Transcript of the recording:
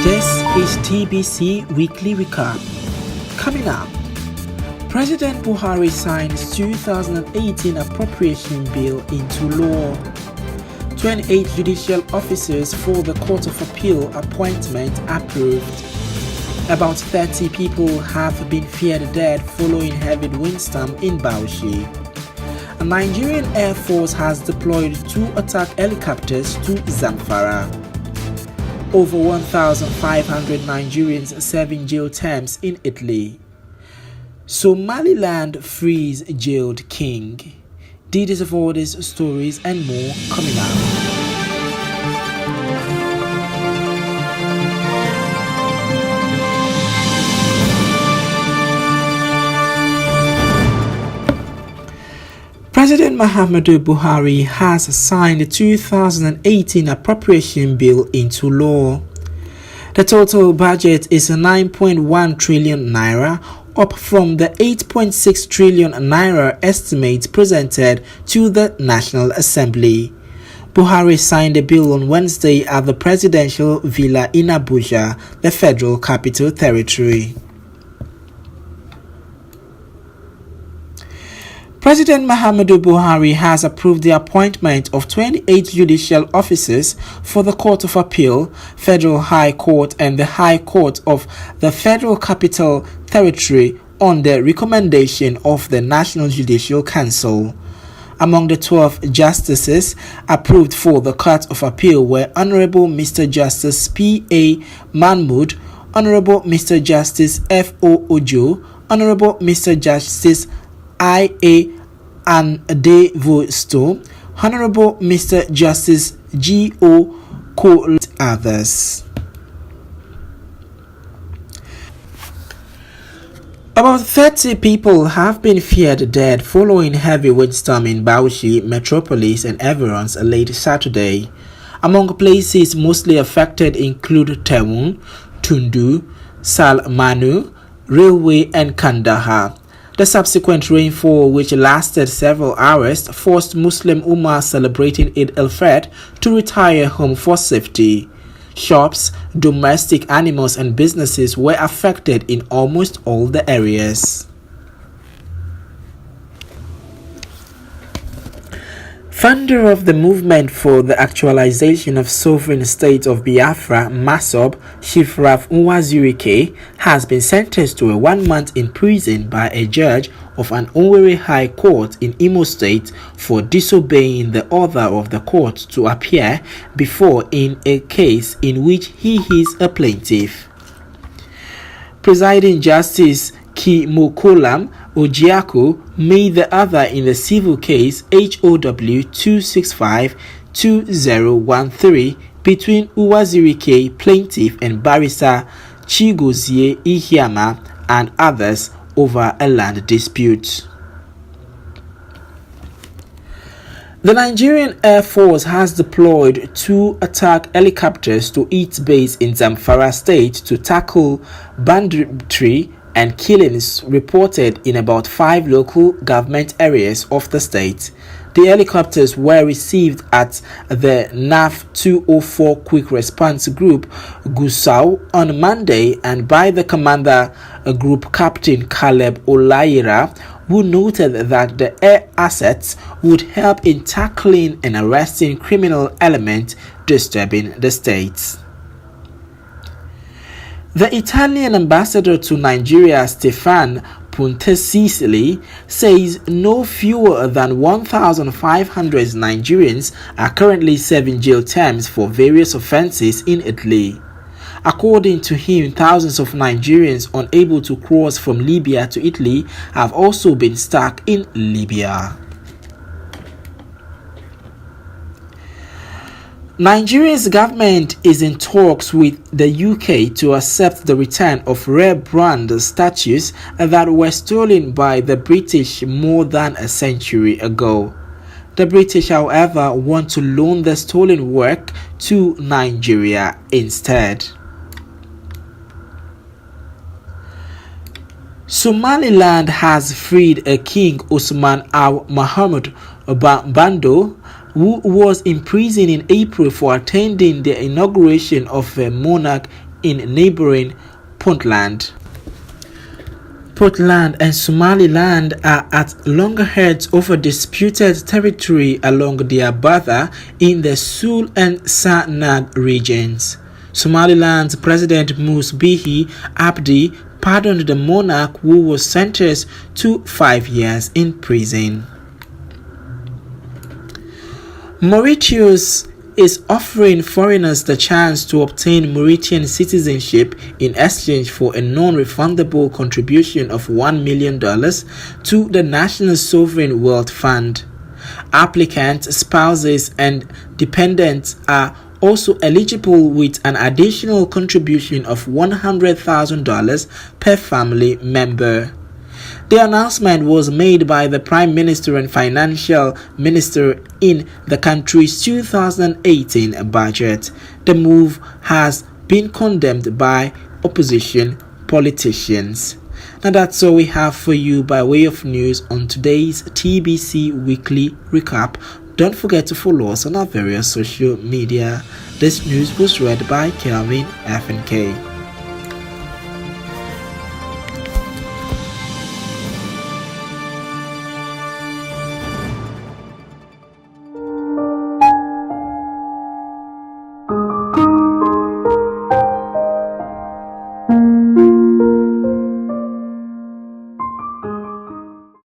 This is Tbc Weekly Recap. Coming up, President Buhari signs 2018 appropriation bill into law. 28 judicial officers for the Court of Appeal appointment approved. About 30 people have been feared dead following heavy windstorm in Bauchi. A Nigerian Air Force has deployed 2 attack helicopters to Zamfara. Over 1,500 Nigerians serving jail terms in Italy. Somaliland frees jailed king. Details of all these stories and more coming up. President Muhammadu Buhari has signed the 2018 appropriation bill into law. The total budget is 9.1 trillion naira, up from the 8.6 trillion naira estimate presented to the National Assembly. Buhari signed the bill on Wednesday at the presidential villa in Abuja, the Federal Capital Territory. President Muhammadu Buhari has approved the appointment of 28 judicial officers for the Court of Appeal, Federal High Court and the High Court of the Federal Capital Territory on the recommendation of the National Judicial Council. Among the 12 justices approved for the Court of Appeal were Honorable Mr. Justice P.A. Mahmood, Honorable Mr. Justice F.O. Ojo, Honorable Mr. Justice I.A. Adevosto, Honorable Mr. Justice G.O. Cole, others. About 30 people have been feared dead following heavy windstorm in Bauchi, Metropolis and Everons late Saturday. Among places mostly affected include Tewun, Tundu, Salmanu, Railway and Kandahar. The subsequent rainfall, which lasted several hours, forced Muslim Ummah celebrating Eid al-Fitr to retire home for safety. Shops, domestic animals and businesses were affected in almost all the areas. Founder of the movement for the actualization of sovereign state of Biafra, MASOB, Chief Raf Nwazurike, has been sentenced to a 1 month in prison by a judge of an Owerri High Court in Imo State for disobeying the order of the court to appear before in a case in which he is a plaintiff. Presiding Justice Kimokolam Ojiako made the other in the civil case HOW 265-2013 between Uwazirike, plaintiff, and barrister Chigozie Ihiama and others over a land dispute. The Nigerian Air Force has deployed 2 attack helicopters to its base in Zamfara State to tackle banditry and killings reported in about 5 local government areas of the state. The helicopters were received at the NAF 204 Quick Response Group, Gusau, on Monday and by the Commander Group Captain Caleb Olayira, who noted that the air assets would help in tackling and arresting criminal elements disturbing the state. The Italian ambassador to Nigeria, Stefan Puntesisli, says no fewer than 1,500 Nigerians are currently serving jail terms for various offenses in Italy. According to him, thousands of Nigerians unable to cross from Libya to Italy have also been stuck in Libya. Nigeria's government is in talks with the UK to accept the return of rare brand statues that were stolen by the British more than a century ago. The British, however, want to loan the stolen work to Nigeria instead. Somaliland has freed a king, Usman al-Muhammad Bando, who was imprisoned in April for attending the inauguration of a monarch in neighboring Puntland. Puntland and Somaliland are at loggerheads over disputed territory along their border in the Sul and Sanag regions. Somaliland's President Musa Bihi Abdi pardoned the monarch, who was sentenced to 5 years in prison. Mauritius is offering foreigners the chance to obtain Mauritian citizenship in exchange for a non-refundable contribution of $1 million to the National Sovereign Wealth Fund. Applicants, spouses, and dependents are also eligible with an additional contribution of $100,000 per family member. The announcement was made by the Prime Minister and Financial Minister in the country's 2018 budget. The move has been condemned by opposition politicians. Now that's all we have for you by way of news on today's TBC Weekly Recap. Don't forget to follow us on our various social media. This news was read by KELVIN FUNKEYE.